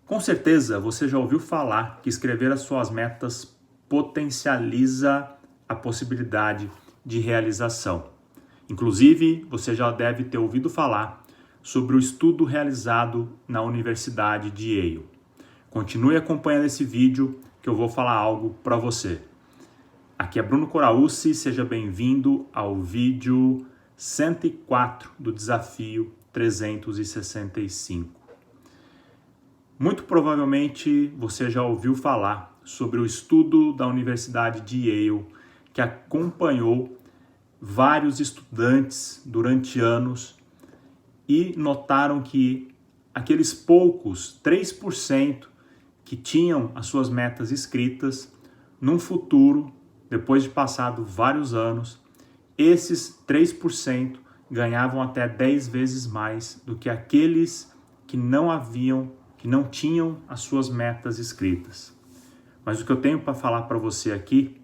Com certeza você já ouviu falar que escrever as suas metas potencializa a possibilidade de realização. Inclusive, você já deve ter ouvido falar sobre o estudo realizado na Universidade de Yale. Continue acompanhando esse vídeo que eu vou falar algo para você. Aqui é Bruno Corauci, seja bem-vindo ao vídeo 104 do Desafio 365. Muito provavelmente você já ouviu falar sobre o estudo da Universidade de Yale que acompanhou vários estudantes durante anos e notaram que aqueles poucos 3% que tinham as suas metas escritas, num futuro, depois de passado vários anos, esses 3% ganhavam até 10 vezes mais do que aqueles que não tinham as suas metas escritas. Mas o que eu tenho para falar para você aqui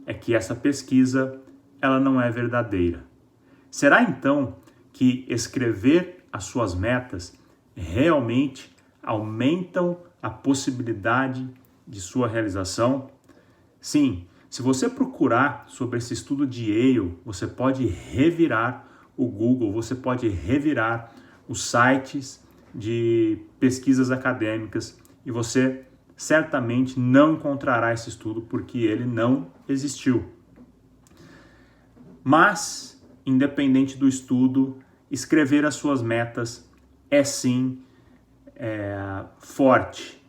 é que essa pesquisa ela não é verdadeira. Será então que escrever as suas metas realmente aumentam a possibilidade de sua realização? Sim, se você procurar sobre esse estudo de Yale, você pode revirar o Google, você pode revirar os sites de pesquisas acadêmicas e você certamente não encontrará esse estudo porque ele não existiu. Mas, independente do estudo, escrever as suas metas é sim forte,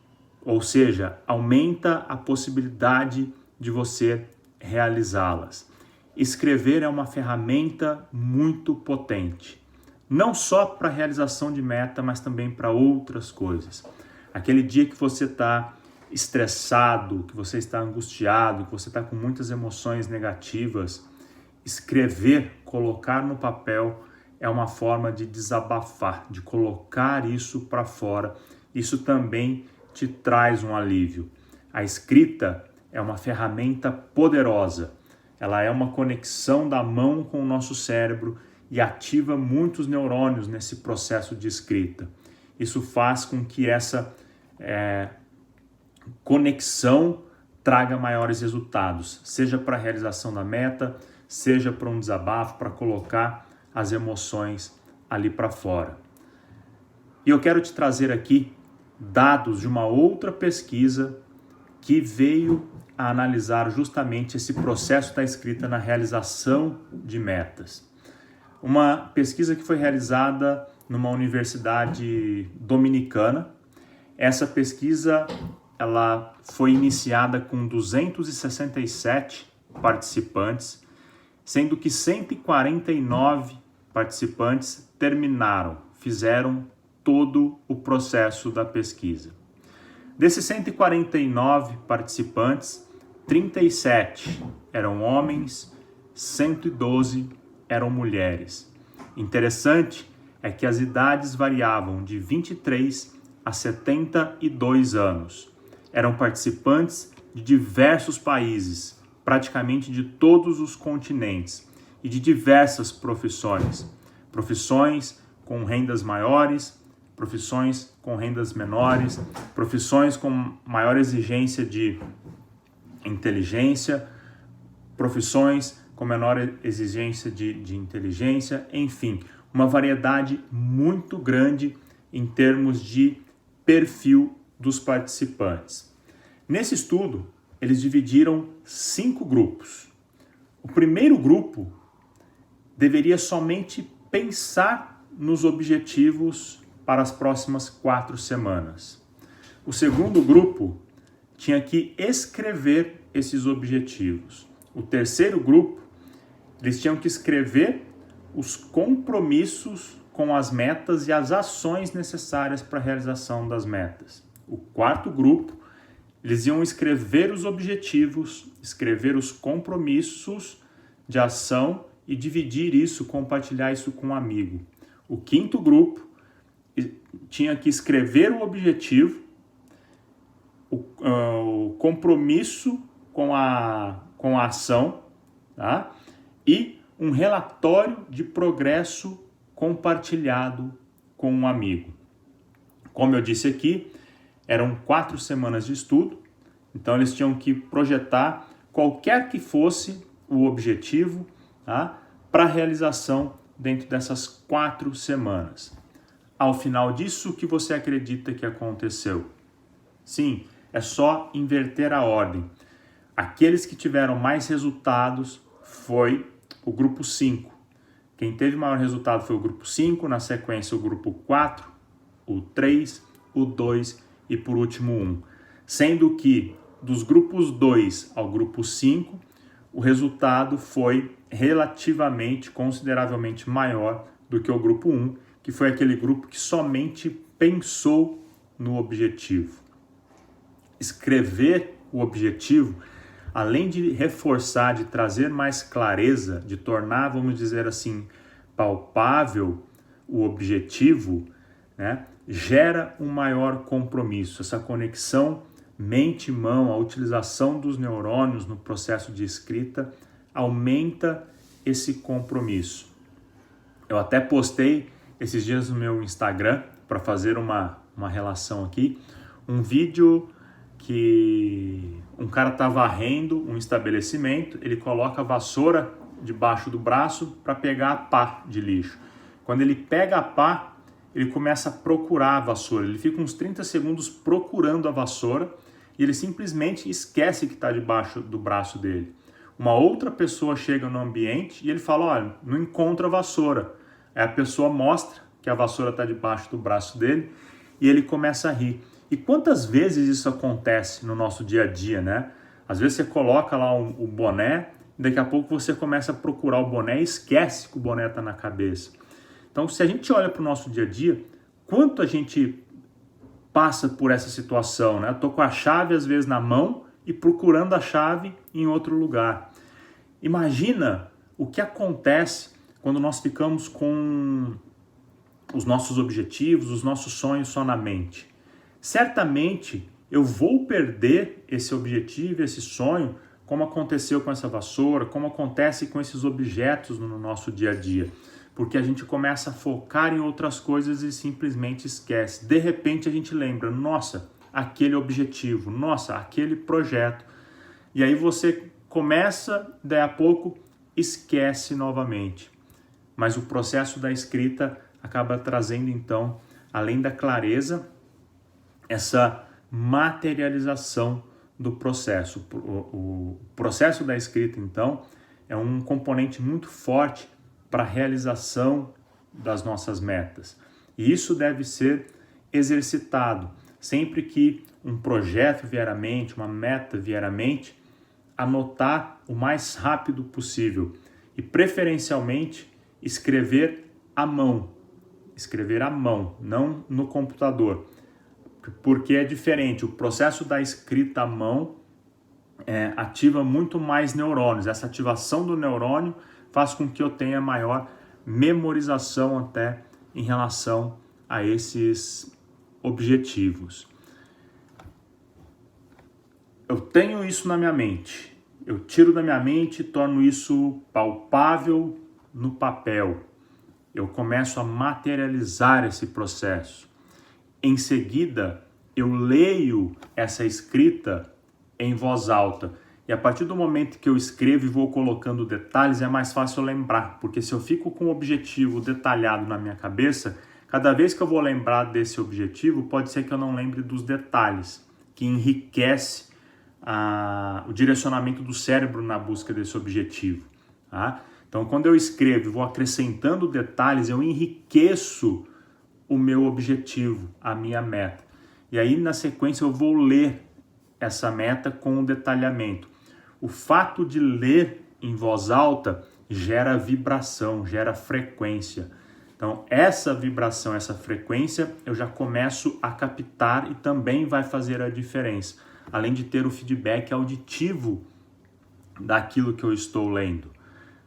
ou seja, aumenta a possibilidade de você realizá-las. Escrever é uma ferramenta muito potente, não só para a realização de meta, mas também para outras coisas. Aquele dia que você está estressado, que você está angustiado, que você está com muitas emoções negativas, escrever, colocar no papel é uma forma de desabafar, de colocar isso para fora. Isso também te traz um alívio. A escrita é uma ferramenta poderosa. Ela é uma conexão da mão com o nosso cérebro e ativa muitos neurônios nesse processo de escrita. Isso faz com que essa conexão traga maiores resultados, seja para a realização da meta, seja para um desabafo, para colocar as emoções ali para fora. E eu quero te trazer aqui dados de uma outra pesquisa que veio a analisar justamente esse processo da escrita na realização de metas. Uma pesquisa que foi realizada numa universidade dominicana. Essa pesquisa ela foi iniciada com 267 participantes, sendo que 149 participantes fizeram todo o processo da pesquisa. Desses 149 participantes, 37 eram homens, 112 eram mulheres. Interessante é que as idades variavam de 23 a 72 anos. Eram participantes de diversos países, praticamente de todos os continentes, e de diversas profissões. Profissões com rendas maiores, profissões com rendas menores, profissões com maior exigência de inteligência, profissões com menor exigência de inteligência, enfim, uma variedade muito grande em termos de perfil dos participantes. Nesse estudo, eles dividiram 5 grupos. O primeiro grupo deveria somente pensar nos objetivos para as próximas 4 semanas. O segundo grupo tinha que escrever esses objetivos. O terceiro grupo, eles tinham que escrever os compromissos com as metas e as ações necessárias para a realização das metas. O quarto grupo, eles iam escrever os objetivos, escrever os compromissos de ação e dividir isso, compartilhar isso com um amigo. O quinto grupo tinha que escrever o objetivo, o compromisso com a ação, tá? E um relatório de progresso compartilhado com um amigo. Como eu disse aqui, Eram 4 semanas de estudo, então eles tinham que projetar qualquer que fosse o objetivo, tá, para realização dentro dessas 4 semanas. Ao final disso, o que você acredita que aconteceu? Sim, é só inverter a ordem. Aqueles que tiveram mais resultados foi o grupo 5. Quem teve maior resultado foi o grupo 5, na sequência o grupo 4, o 3, o 2 e por último 1. Sendo que dos grupos 2 ao grupo 5, o resultado foi relativamente, consideravelmente maior do que o grupo 1, que foi aquele grupo que somente pensou no objetivo. Escrever o objetivo, além de reforçar, de trazer mais clareza, de tornar, vamos dizer assim, palpável o objetivo, né, gera um maior compromisso. Essa conexão mente-mão, a utilização dos neurônios no processo de escrita aumenta esse compromisso. Eu até postei esses dias no meu Instagram, para fazer uma relação aqui, um vídeo que um cara está varrendo um estabelecimento, ele coloca a vassoura debaixo do braço para pegar a pá de lixo. Quando ele pega a pá, ele começa a procurar a vassoura, ele fica uns 30 segundos procurando a vassoura e ele simplesmente esquece que está debaixo do braço dele. Uma outra pessoa chega no ambiente e ele fala, olha, não encontra a vassoura. Aí a pessoa mostra que a vassoura está debaixo do braço dele e ele começa a rir. E quantas vezes isso acontece no nosso dia a dia, né? Às vezes você coloca lá o boné, daqui a pouco você começa a procurar o boné e esquece que o boné está na cabeça. Então, se a gente olha para o nosso dia a dia, quanto a gente passa por essa situação, né? Eu tô com a chave às vezes na mão e procurando a chave em outro lugar. Imagina o que acontece quando nós ficamos com os nossos objetivos, os nossos sonhos só na mente. Certamente eu vou perder esse objetivo, esse sonho, como aconteceu com essa vassoura, como acontece com esses objetos no nosso dia a dia. Porque a gente começa a focar em outras coisas e simplesmente esquece. De repente a gente lembra, nossa, aquele objetivo, nossa, aquele projeto. E aí você começa, daí a pouco, esquece novamente. Mas o processo da escrita acaba trazendo então, além da clareza, essa materialização do processo. O processo da escrita, então, é um componente muito forte para a realização das nossas metas. E isso deve ser exercitado. Sempre que um projeto vier à mente, uma meta vier à mente, anotar o mais rápido possível e, preferencialmente, escrever à mão. Escrever à mão, não no computador. Porque é diferente, o processo da escrita à mão ativa muito mais neurônios. Essa ativação do neurônio faz com que eu tenha maior memorização até em relação a esses objetivos. Eu tenho isso na minha mente, eu tiro da minha mente e torno isso palpável no papel. Eu começo a materializar esse processo. Em seguida, eu leio essa escrita em voz alta. E a partir do momento que eu escrevo e vou colocando detalhes, é mais fácil lembrar. Porque se eu fico com o objetivo detalhado na minha cabeça, cada vez que eu vou lembrar desse objetivo, pode ser que eu não lembre dos detalhes, que enriquece o direcionamento do cérebro na busca desse objetivo. Tá? Então, quando eu escrevo e vou acrescentando detalhes, eu enriqueço o meu objetivo, a minha meta. E aí, na sequência, eu vou ler essa meta com um detalhamento. O fato de ler em voz alta gera vibração, gera frequência. Então, essa vibração, essa frequência, eu já começo a captar e também vai fazer a diferença. Além de ter o feedback auditivo daquilo que eu estou lendo.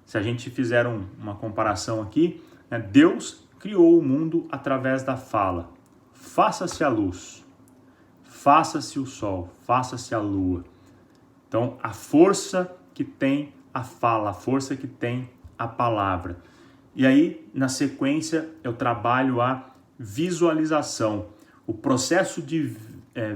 Se a gente fizer uma comparação aqui, né, Deus criou o mundo através da fala. Faça-se a luz, faça-se o sol, faça-se a lua. Então, a força que tem a fala, a força que tem a palavra. E aí, na sequência, eu trabalho a visualização. O processo de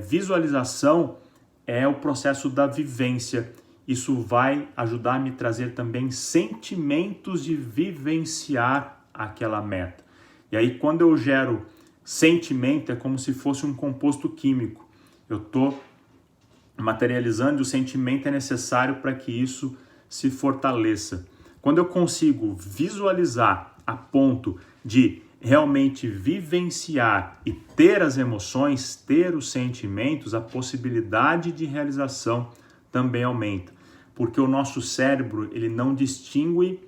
visualização é o processo da vivência. Isso vai ajudar a me trazer também sentimentos de vivenciar aquela meta. E aí, quando eu gero sentimento, é como se fosse um composto químico. Eu estou materializando e o sentimento é necessário para que isso se fortaleça. Quando eu consigo visualizar a ponto de realmente vivenciar e ter as emoções, ter os sentimentos, a possibilidade de realização também aumenta. Porque o nosso cérebro, ele não distingue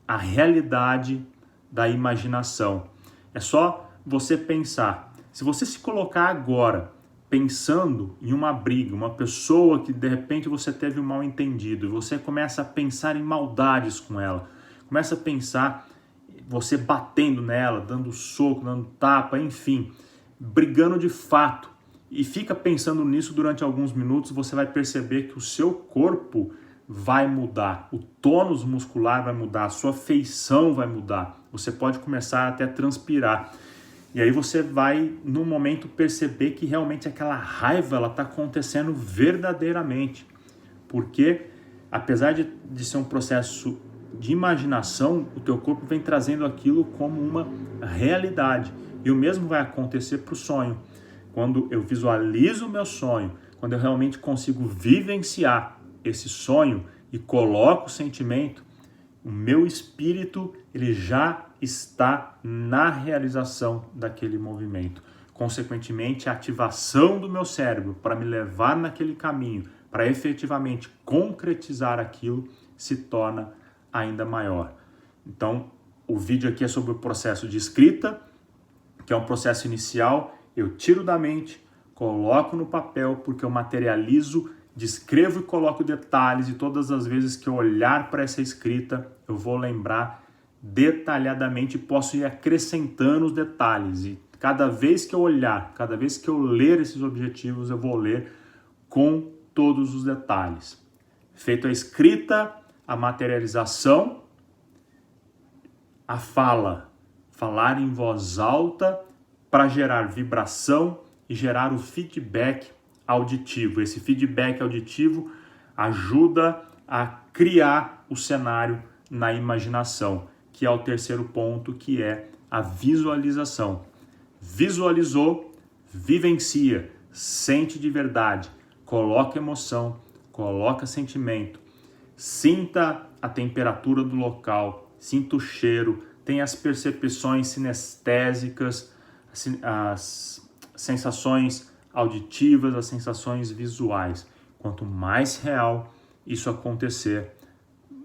a realidade da imaginação. É só você pensar. Se você se colocar agora pensando em uma briga, uma pessoa que de repente você teve um mal entendido e você começa a pensar em maldades com ela, começa a pensar você batendo nela, dando soco, dando tapa, enfim, brigando de fato, e fica pensando nisso durante alguns minutos, você vai perceber que o seu corpo vai mudar, o tônus muscular vai mudar, a sua feição vai mudar, você pode começar até a transpirar. E aí você vai, num momento, perceber que realmente aquela raiva está acontecendo verdadeiramente. Porque, apesar de ser um processo de imaginação, o teu corpo vem trazendo aquilo como uma realidade. E o mesmo vai acontecer para o sonho. Quando eu visualizo o meu sonho, quando eu realmente consigo vivenciar esse sonho e coloco o sentimento, o meu espírito ele já está na realização daquele movimento. Consequentemente, a ativação do meu cérebro para me levar naquele caminho, para efetivamente concretizar aquilo, se torna ainda maior. Então, o vídeo aqui é sobre o processo de escrita, que é um processo inicial. Eu tiro da mente, coloco no papel, porque eu materializo, descrevo e coloco detalhes, e todas as vezes que eu olhar para essa escrita, eu vou lembrar detalhadamente, posso ir acrescentando os detalhes, e cada vez que eu olhar, cada vez que eu ler esses objetivos, eu vou ler com todos os detalhes. Feito a escrita, a materialização, a fala, falar em voz alta para gerar vibração e gerar o feedback auditivo. Esse feedback auditivo ajuda a criar o cenário na imaginação, que é o terceiro ponto, que é a visualização. Visualizou, vivencia, sente de verdade, coloca emoção, coloca sentimento, sinta a temperatura do local, sinta o cheiro, tem as percepções sinestésicas, as sensações auditivas, as sensações visuais. Quanto mais real isso acontecer,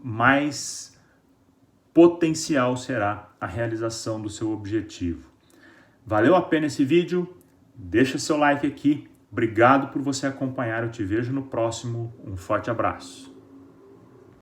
mais potencial será a realização do seu objetivo. Valeu a pena esse vídeo? Deixa seu like aqui. Obrigado por você acompanhar. Eu te vejo no próximo. Um forte abraço.